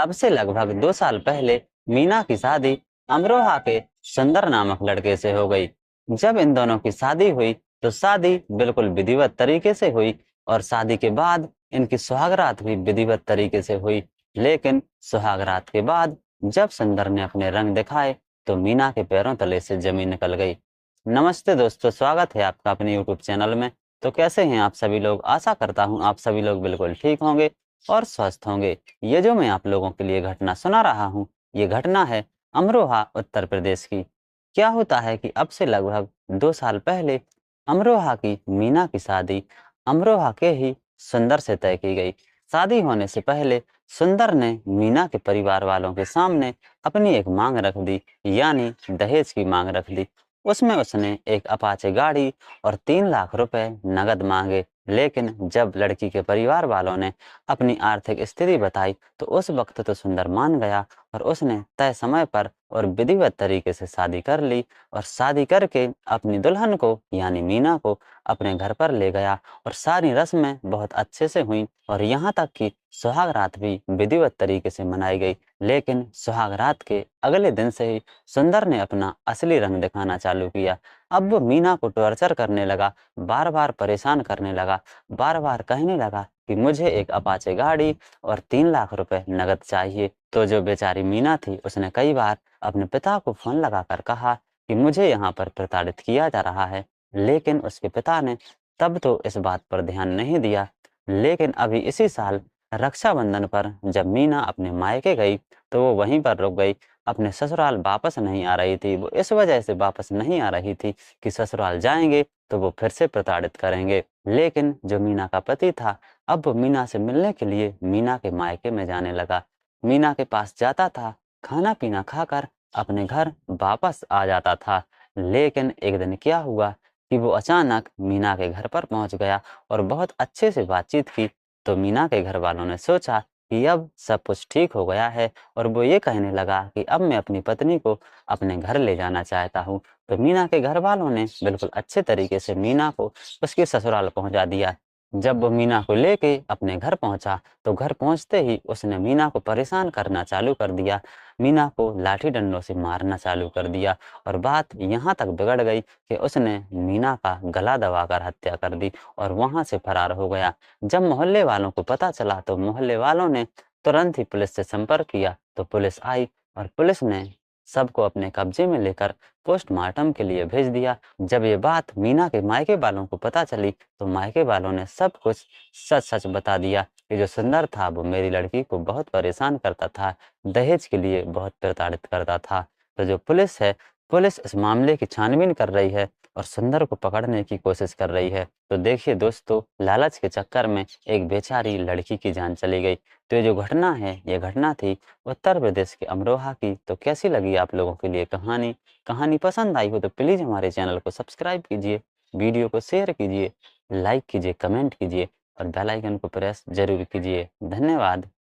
अब से लगभग 2 साल पहले मीना की शादी अमरोहा के सुंदर नामक लड़के से हो गई। जब इन दोनों की शादी हुई तो शादी बिल्कुल विधिवत तरीके से हुई और शादी के बाद इनकी सुहागरात भी विधिवत तरीके से हुई। लेकिन सुहागरात के बाद जब सुंदर ने अपने रंग दिखाए तो मीना के पैरों तले से जमीन निकल गई। नमस्ते दोस्तों, स्वागत है आपका अपने यूट्यूब चैनल में। तो कैसे हैं आप सभी लोग? आशा करता हूं आप सभी लोग बिल्कुल ठीक होंगे और स्वस्थ होंगे। ये जो मैं आप लोगों के लिए घटना सुना रहा हूँ, ये घटना है अमरोहा उत्तर प्रदेश की। क्या होता है कि अब से लगभग 2 साल पहले अमरोहा की मीना की शादी अमरोहा के ही सुंदर से तय की गई। शादी होने से पहले सुंदर ने मीना के परिवार वालों के सामने अपनी एक मांग रख दी, यानी दहेज की मांग रख दी। उसमें उसने एक अपाचे गाड़ी और 3 लाख रुपए नगद मांगे। लेकिन जब लड़की के परिवार वालों ने अपनी आर्थिक स्थिति बताई तो उस वक्त तो सुंदर मान गया और उसने तय समय पर और विधिवत तरीके से शादी कर ली और शादी करके अपनी दुल्हन को यानी मीना को अपने घर पर ले गया और सारी रस्में बहुत अच्छे से हुई और यहाँ तक कि सुहाग रात भी विधिवत तरीके से मनाई गई। लेकिन सुहाग रात के अगले दिन से ही सुंदर ने अपना असली रंग दिखाना चालू किया। अब वो मीना को टॉर्चर करने लगा, बार बार परेशान करने लगा, बार बार कहने लगा कि मुझे एक अपाचे गाड़ी और 3 लाख रुपए नगद चाहिए। तो जो बेचारी मीना थी उसने कई बार अपने पिता को फोन लगाकर कहा कि मुझे यहाँ पर प्रताड़ित किया जा रहा है। लेकिन उसके पिता ने तब तो इस बात पर ध्यान नहीं दिया। लेकिन अभी इसी साल रक्षाबंधन पर जब मीना अपने मायके गई तो वो वहीं पर रुक गई। अपने ससुराल वापस नहीं आ रही थी। वो इस वजह से वापस नहीं आ रही थी कि ससुराल जाएंगे तो वो फिर से प्रताड़ित करेंगे। लेकिन जो मीना का पति था, अब वो मीना से मिलने के लिए मीना के मायके में जाने लगा। मीना के पास जाता था, खाना पीना खाकर अपने घर वापस आ जाता था। लेकिन एक दिन क्या हुआ कि वो अचानक मीना के घर पर पहुंच गया और बहुत अच्छे से बातचीत की। तो मीना के घर वालों ने सोचा कि अब सब कुछ ठीक हो गया है और वो ये कहने लगा कि अब मैं अपनी पत्नी को अपने घर ले जाना चाहता हूँ। तो मीना के घर वालों ने बिल्कुल अच्छे तरीके से मीना को उसके ससुराल पहुंचा दिया। जब वो मीना को लेके अपने घर पहुंचा तो घर पहुंचते ही उसने मीना को परेशान करना चालू कर दिया। मीना को लाठी डंडों से मारना चालू कर दिया और बात यहाँ तक बिगड़ गई कि उसने मीना का गला दबाकर हत्या कर दी और वहां से फरार हो गया। जब मोहल्ले वालों को पता चला तो मोहल्ले वालों ने तुरंत ही पुलिस से संपर्क किया। तो पुलिस आई और पुलिस ने सबको अपने कब्जे में लेकर पोस्टमार्टम के लिए भेज दिया। जब ये बात मीना के मायके वालों को पता चली तो मायके वालों ने सब कुछ सच सच बता दिया कि जो सुंदर था वो मेरी लड़की को बहुत परेशान करता था, दहेज के लिए बहुत प्रताड़ित करता था। तो जो पुलिस है, पुलिस इस मामले की छानबीन कर रही है और सुंदर को पकड़ने की कोशिश कर रही है। तो देखिए दोस्तों, लालच के चक्कर में एक बेचारी लड़की की जान चली गई। तो ये जो घटना है, ये घटना थी उत्तर प्रदेश के अमरोहा की। तो कैसी लगी आप लोगों के लिए कहानी? कहानी पसंद आई हो तो प्लीज़ हमारे चैनल को सब्सक्राइब कीजिए, वीडियो को शेयर कीजिए, लाइक कीजिए, कमेंट कीजिए और बेल आइकन को प्रेस ज़रूर कीजिए। धन्यवाद।